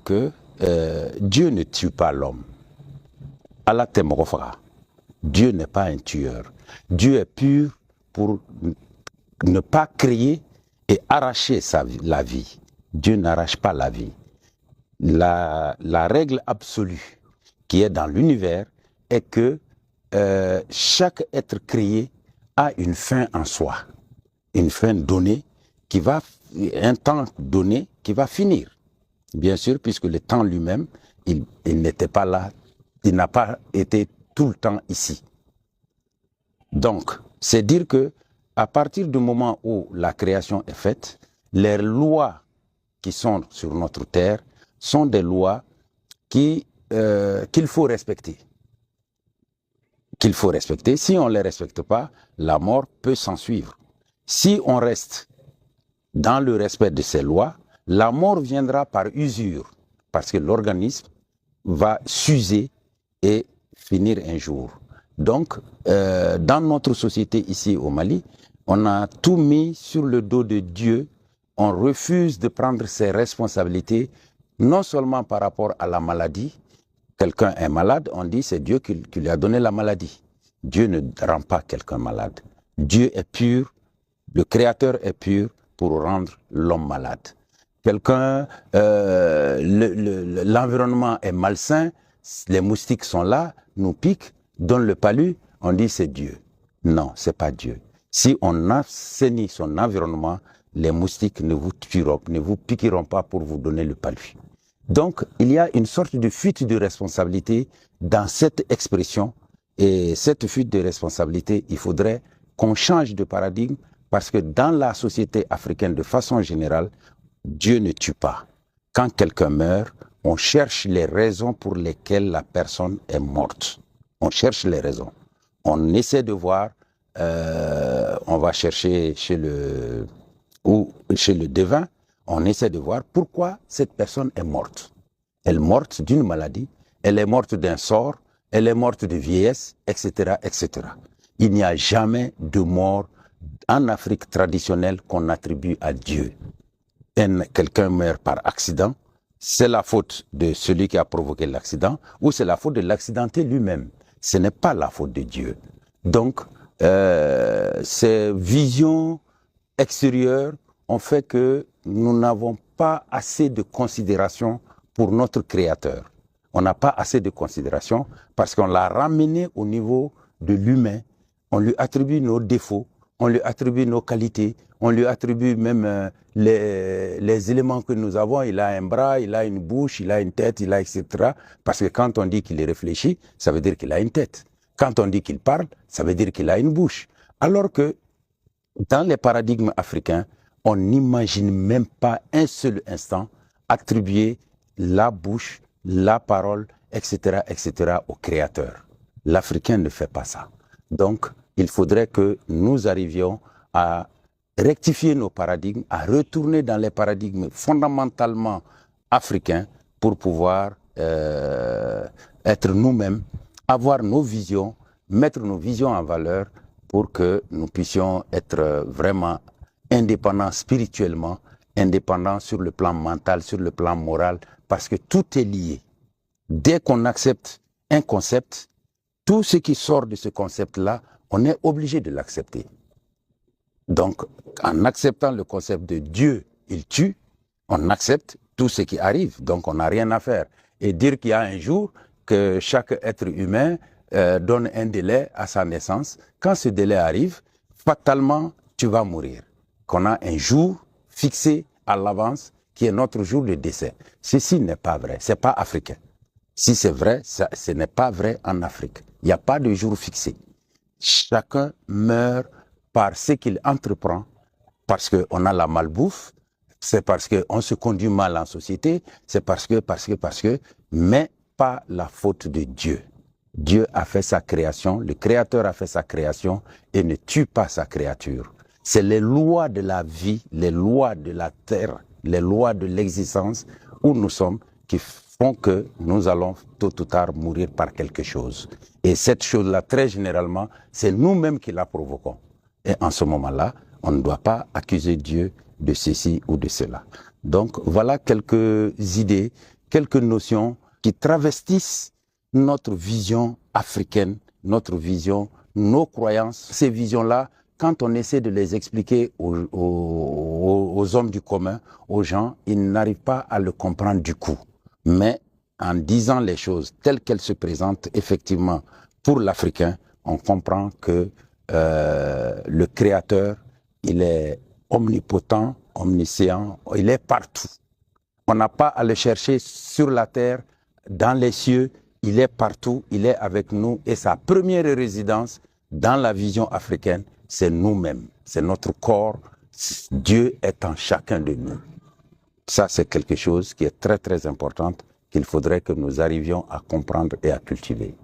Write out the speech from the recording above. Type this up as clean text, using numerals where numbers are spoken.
que Dieu ne tue pas l'homme. Allah temorofara. Dieu n'est pas un tueur. Dieu est pur pour ne pas créer et arracher la vie. Dieu n'arrache pas la vie. La règle absolue qui est dans l'univers est que chaque être créé a une fin en soi, une fin donnée qui va, un temps donné qui va finir. Bien sûr, puisque le temps lui-même, il n'était pas là, il n'a pas été tout le temps ici. Donc, c'est dire que à partir du moment où la création est faite, les lois qui sont sur notre terre sont des lois qu'il faut respecter. Qu'il faut respecter. Si on ne les respecte pas, la mort peut s'en suivre. Si on reste dans le respect de ces lois, la mort viendra par usure, parce que l'organisme va s'user et finir un jour. Donc, dans notre société ici au Mali, on a tout mis sur le dos de Dieu. On refuse de prendre ses responsabilités, non seulement par rapport à la maladie. Quelqu'un est malade, on dit c'est Dieu qui lui a donné la maladie. Dieu ne rend pas quelqu'un malade. Dieu est pur, le Créateur est pur pour rendre l'homme malade. Quelqu'un, l'environnement est malsain, les moustiques sont là, nous piquent, donnent le palu, on dit c'est Dieu. Non, c'est pas Dieu. Si on assainit son environnement, les moustiques ne vous tueront, ne vous piqueront pas pour vous donner le palu. Donc, il y a une sorte de fuite de responsabilité dans cette expression. Et cette fuite de responsabilité, il faudrait qu'on change de paradigme parce que dans la société africaine, de façon générale, Dieu ne tue pas. Quand quelqu'un meurt, on cherche les raisons pour lesquelles la personne est morte. On cherche les raisons. On essaie de voir, on va chercher chez le devin, on essaie de voir pourquoi cette personne est morte. Elle est morte d'une maladie, elle est morte d'un sort, elle est morte de vieillesse, etc., etc. Il n'y a jamais de mort en Afrique traditionnelle qu'on attribue à Dieu. Quelqu'un meurt par accident, c'est la faute de celui qui a provoqué l'accident ou c'est la faute de l'accidenté lui-même. Ce n'est pas la faute de Dieu. Donc, ces visions extérieures ont fait que nous n'avons pas assez de considération pour notre Créateur. On n'a pas assez de considération parce qu'on l'a ramené au niveau de l'humain. On lui attribue nos défauts, on lui attribue nos qualités, on lui attribue même les éléments que nous avons. Il a un bras, il a une bouche, il a une tête, il a etc. Parce que quand on dit qu'il réfléchit, ça veut dire qu'il a une tête. Quand on dit qu'il parle, ça veut dire qu'il a une bouche. Alors que dans les paradigmes africains, on n'imagine même pas un seul instant attribuer la bouche, la parole, etc., etc. au Créateur. L'Africain ne fait pas ça. Donc, il faudrait que nous arrivions à rectifier nos paradigmes, à retourner dans les paradigmes fondamentalement africains pour pouvoir être nous-mêmes, avoir nos visions, mettre nos visions en valeur pour que nous puissions être vraiment indépendants spirituellement, indépendants sur le plan mental, sur le plan moral, parce que tout est lié. Dès qu'on accepte un concept, tout ce qui sort de ce concept-là, on est obligé de l'accepter. Donc, en acceptant le concept de Dieu, il tue, on accepte tout ce qui arrive. Donc, on n'a rien à faire. Et dire qu'il y a un jour que chaque être humain donne un délai à sa naissance, quand ce délai arrive, fatalement, tu vas mourir. Qu'on a un jour fixé à l'avance, qui est notre jour de décès. Ceci n'est pas vrai, ce n'est pas africain. Si c'est vrai, ce n'est pas vrai en Afrique. Il n'y a pas de jour fixé. Chacun meurt par ce qu'il entreprend, parce qu'on a la malbouffe, c'est parce qu'on se conduit mal en société, c'est parce que, mais pas la faute de Dieu. Dieu a fait sa création, le Créateur a fait sa création et ne tue pas sa créature. C'est les lois de la vie, les lois de la terre, les lois de l'existence où nous sommes qui font que nous allons tôt ou tard mourir par quelque chose. Et cette chose-là, très généralement, c'est nous-mêmes qui la provoquons. Et en ce moment-là, on ne doit pas accuser Dieu de ceci ou de cela. Donc, voilà quelques idées quelques notions qui travestissent notre vision africaine, notre vision, nos croyances. Ces visions-là, quand on essaie de les expliquer aux hommes du commun, aux gens, ils n'arrivent pas à le comprendre du coup. Mais en disant les choses telles qu'elles se présentent, effectivement, pour l'Africain, on comprend que le Créateur, il est omnipotent, omniscient, il est partout. On n'a pas à le chercher sur la terre, dans les cieux, il est partout, il est avec nous. Et sa première résidence dans la vision africaine, c'est nous-mêmes, c'est notre corps. Dieu est en chacun de nous. Ça, c'est quelque chose qui est très, très important, qu'il faudrait que nous arrivions à comprendre et à cultiver.